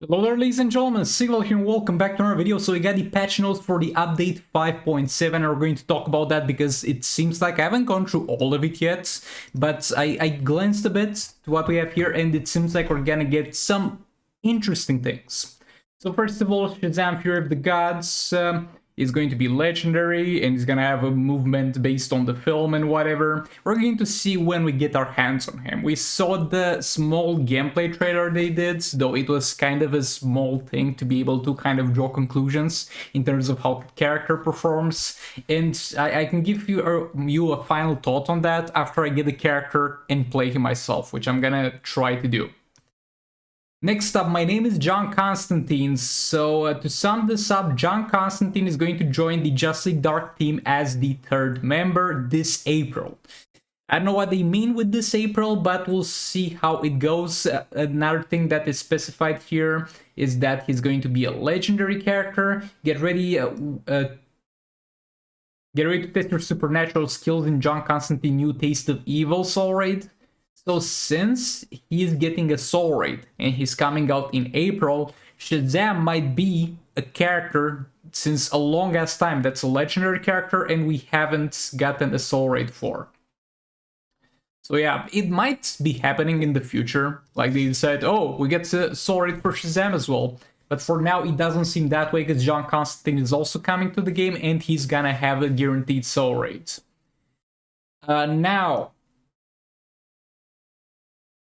Hello there, ladies and gentlemen, Sigval here and welcome back to our video. So we got the patch notes for the update 5.7 and we're going to talk about that because it seems like I haven't gone through all of it yet, but I glanced a bit to what we have here and it seems like we're gonna get some interesting things. So first of all, Shazam Fury of the Gods is going to be legendary and he's gonna have a movement based on the film and whatever. We're going to see when we get our hands on him. We saw the small gameplay trailer they did, though it was kind of a small thing to be able to kind of draw conclusions in terms of how the character performs. And I can give you a final thought on that after I get the character and play him myself, which I'm gonna try to do. Next up, my name is John Constantine. So to sum this up, John Constantine is going to join the Justice League Dark team as the third member this April. I don't know what they mean with this April, but we'll see how it goes. Another thing that is specified here is that he's going to be a legendary character. Get ready to test your supernatural skills in John Constantine New Taste of Evil Soul Raid. So since he's getting a Soul Raid and he's coming out in April, Shazam might be a character since a long ass time that's a legendary character and we haven't gotten a Soul Raid for. So yeah, it might be happening in the future. Like they decide, oh, we get a Soul Raid for Shazam as well. But for now, it doesn't seem that way because John Constantine is also coming to the game and he's gonna have a guaranteed Soul Raid. Now,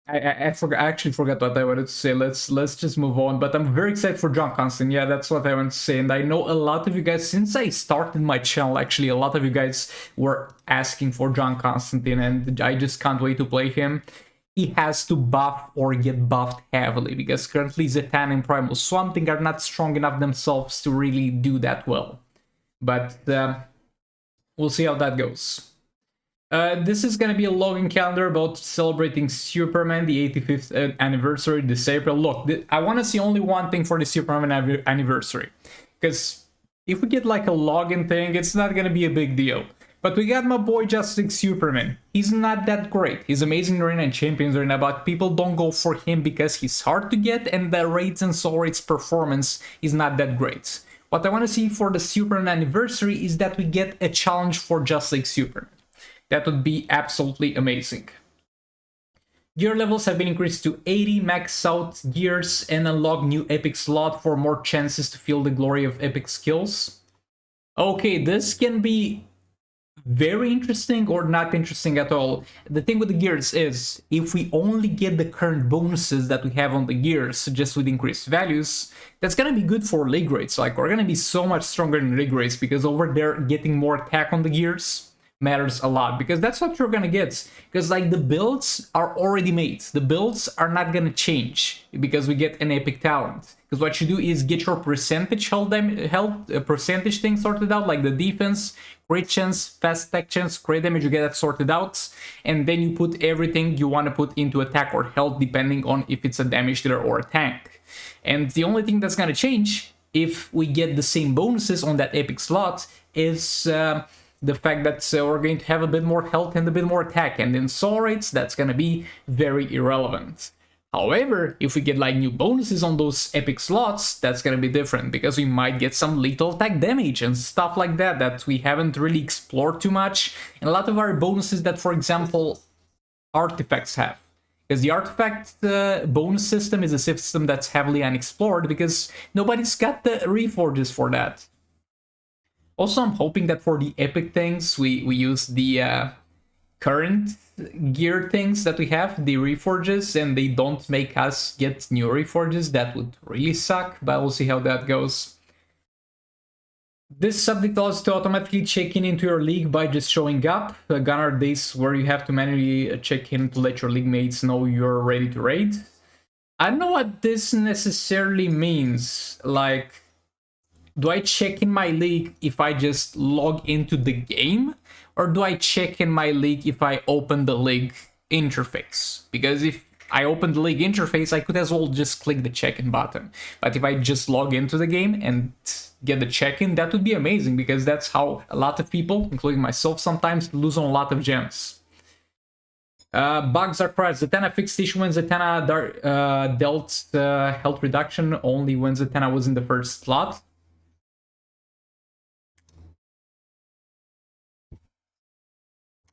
I actually forgot what I wanted to say. Let's just move on. But I'm very excited for John Constantine. Yeah, that's what I want to say. And I know a lot of you guys, since I started my channel, actually, a lot of you guys were asking for John Constantine, and I just can't wait to play him. He has to buff or get buffed heavily because currently Zatanna and Primal Swamp Thing are not strong enough themselves to really do that well. But we'll see how that goes. This is gonna be a login calendar about celebrating Superman, the 85th anniversary this April. Look, I want to see only one thing for the Superman anniversary, because if we get like a login thing, it's not gonna be a big deal. But we got my boy Justice League Superman. He's not that great. He's amazing arena and champions arena, but people don't go for him because he's hard to get and the raids and soul raids performance is not that great. What I want to see for the Superman anniversary is that we get a challenge for Justice League Superman. That would be absolutely amazing. Gear levels have been increased to 80, max out gears, and unlock new epic slot for more chances to feel the glory of epic skills. Okay, this can be very interesting or not interesting at all. The thing with the gears is, if we only get the current bonuses that we have on the gears, just with increased values, that's gonna be good for league rates. Like, we're gonna be so much stronger in league rates because over there, getting more attack on the gears matters a lot, because that's what you're gonna get, because like the builds are already made. The builds are not gonna change because we get an epic talent, because what you do is get your percentage health percentage thing sorted out, like the defense, crit chance, fast attack chance, crit damage, you get that sorted out, and then you put everything you want to put into attack or health depending on if it's a damage dealer or a tank. And the only thing that's gonna change if we get the same bonuses on that epic slot is the fact that we're going to have a bit more health and a bit more attack, and in soul rates, that's gonna be very irrelevant. However, if we get like new bonuses on those epic slots, that's gonna be different, because we might get some lethal attack damage and stuff like that that we haven't really explored too much, and a lot of our bonuses that, for example, artifacts have. Because the artifact bonus system is a system that's heavily unexplored because nobody's got the reforges for that. Also, I'm hoping that for the epic things, we use the current gear things that we have, the reforges, and they don't make us get new reforges. That would really suck, but we'll see how that goes. This update allows you to automatically check in into your league by just showing up. Gone are days where you have to manually check in to let your league mates know you're ready to raid. I don't know what this necessarily means. Like, do I check in my league if I just log into the game? Or do I check in my league if I open the league interface? Because if I open the league interface, I could as well just click the check-in button. But if I just log into the game and get the check-in, that would be amazing, because that's how a lot of people, including myself sometimes, lose on a lot of gems. Bugs are correct. Zatanna fixed issue when Zatanna dealt health reduction only when Zatanna was in the first slot.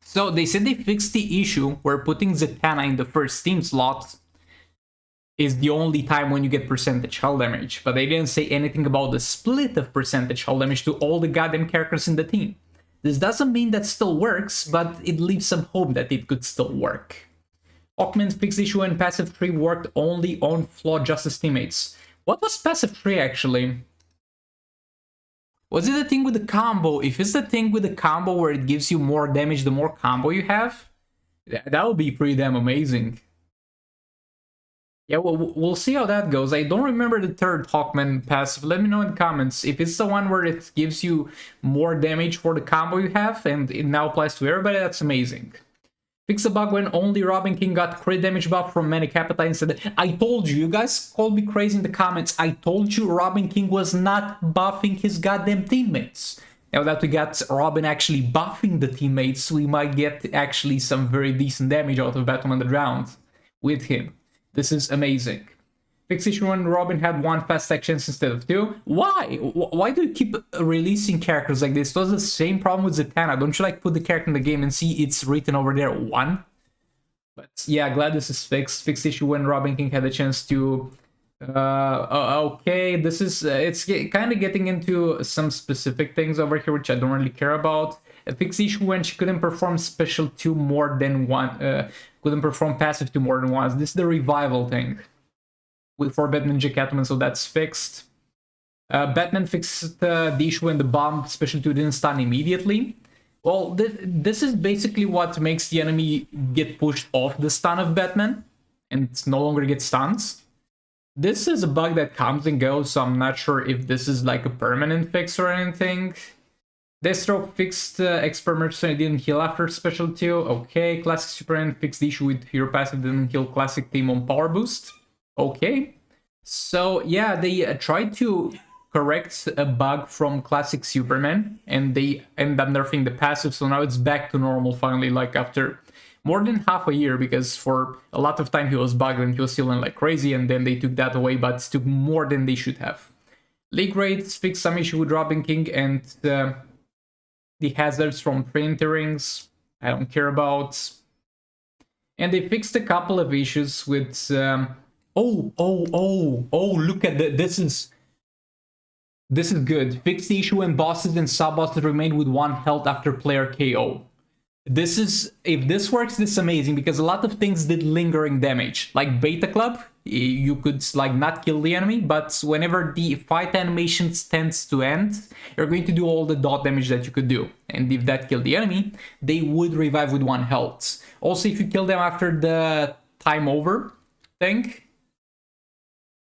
So they said they fixed the issue where putting Zatanna in the first team slot is the only time when you get percentage hull damage, but they didn't say anything about the split of percentage hull damage to all the goddamn characters in the team. This doesn't mean that still works, but it leaves some hope that it could still work. Hawkman's fixed issue and passive 3 worked only on flawed Justice teammates. What was passive 3 actually? Was it the thing with the combo? If it's the thing with the combo where it gives you more damage the more combo you have, that would be pretty damn amazing. Yeah, well, we'll see how that goes. I don't remember the third Hawkman passive. Let me know in the comments. If it's the one where it gives you more damage for the combo you have, and it now applies to everybody, that's amazing. Fix a bug when only Robin King got crit damage buff from Manic Appetite instead. I told you, you guys called me crazy in the comments. I told you Robin King was not buffing his goddamn teammates. Now that we got Robin actually buffing the teammates, we might get actually some very decent damage out of Batman Underground with him. This is amazing. Fix issue when Robin had 1 fast actions instead of 2. Why? Why do you keep releasing characters like this? It was the same problem with Zatanna. Don't you like put the character in the game and see it's written over there 1? But yeah, glad this is fixed. Fixed issue when Robin King had a chance to... okay, this is... it's kind of getting into some specific things over here, which I don't really care about. A fixed issue when she couldn't perform special 2 more than 1... couldn't perform passive 2 more than once. This is the revival thing for Batman Ninja Catwoman, so that's fixed. Batman fixed the issue when the bomb special 2 didn't stun immediately. Well, this is basically what makes the enemy get pushed off the stun of Batman and no longer get stuns. This is a bug that comes and goes, so I'm not sure if this is like a permanent fix or anything. Deathstroke fixed Expert Mercenary didn't heal after special 2. Okay, Classic Superman fixed the issue with Hero Passive didn't heal Classic Team on Power Boost. Okay, so yeah, they tried to correct a bug from Classic Superman, and they end up nerfing the passive, so now it's back to normal finally, like after more than half a year, because for a lot of time he was bugged and he was healing like crazy, and then they took that away, but it took more than they should have. League Raids fixed some issue with Robin King and the hazards from Trinity Rings, I don't care about. And they fixed a couple of issues with... oh, look at that. This is good. Fix the issue when bosses and sub-bosses remain with 1 health after player KO. This is... if this works, this is amazing, because a lot of things did lingering damage. Like Beta Club, you could like not kill the enemy, but whenever the fight animation tends to end, you're going to do all the dot damage that you could do. And if that killed the enemy, they would revive with 1 health. Also, if you kill them after the time over thing,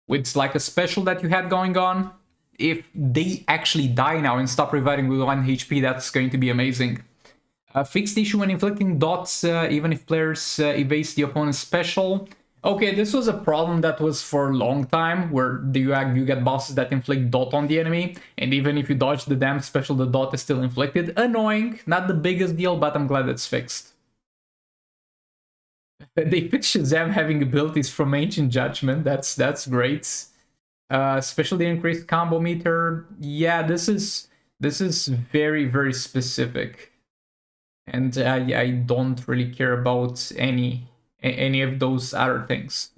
with like a special that you had going on, if they actually die now and stop reviving with 1 HP, that's going to be amazing. Fixed issue when inflicting dots, even if players evade the opponent's special. Okay, this was a problem that was for a long time, where you get bosses that inflict dot on the enemy, and even if you dodge the damn special, the dot is still inflicted. Annoying, not the biggest deal, but I'm glad it's fixed. They fixed Shazam having abilities from Ancient Judgment. That's great. Especially increased combo meter. Yeah, this is very, very specific, and I don't really care about any of those other things.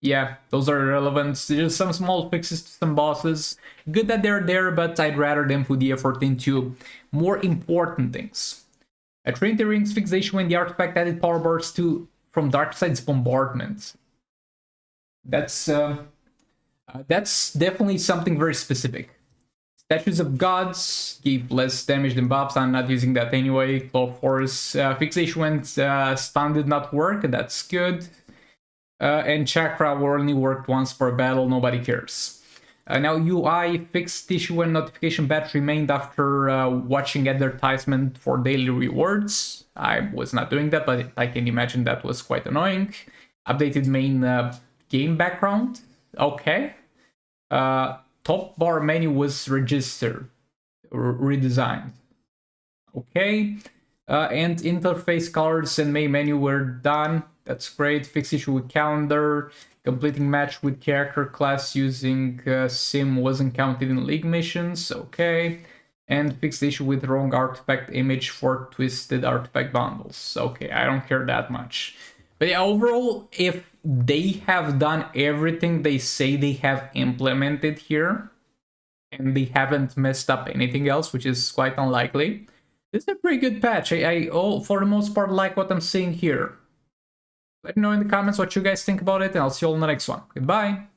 Yeah, those are irrelevant. There's some small fixes to some bosses. Good that they're there, but I'd rather them put the effort into more important things. A Trinity Rings fixation when the artifact added power bars from Darkseid's bombardment. That's definitely something very specific. Statues of Gods gave less damage than buffs. I'm not using that anyway. Claw Force fixation when stun did not work. That's good. And Chakra only worked once per battle. Nobody cares. Now UI fixed issue when notification batch remained after watching advertisement for daily rewards. I was not doing that, but I can imagine that was quite annoying. Updated main game background. Okay. Top bar menu was redesigned. Okay. And interface colors and main menu were done. That's great. Fixed issue with calendar. Completing match with character class using sim wasn't counted in league missions. Okay. And fixed issue with wrong artifact image for twisted artifact bundles. Okay, I don't care that much. But yeah, overall, if they have done everything they say they have implemented here, and they haven't messed up anything else, which is quite unlikely, this is a pretty good patch. For the most part, like what I'm seeing here. Let me know in the comments what you guys think about it, and I'll see you all in the next one. Goodbye!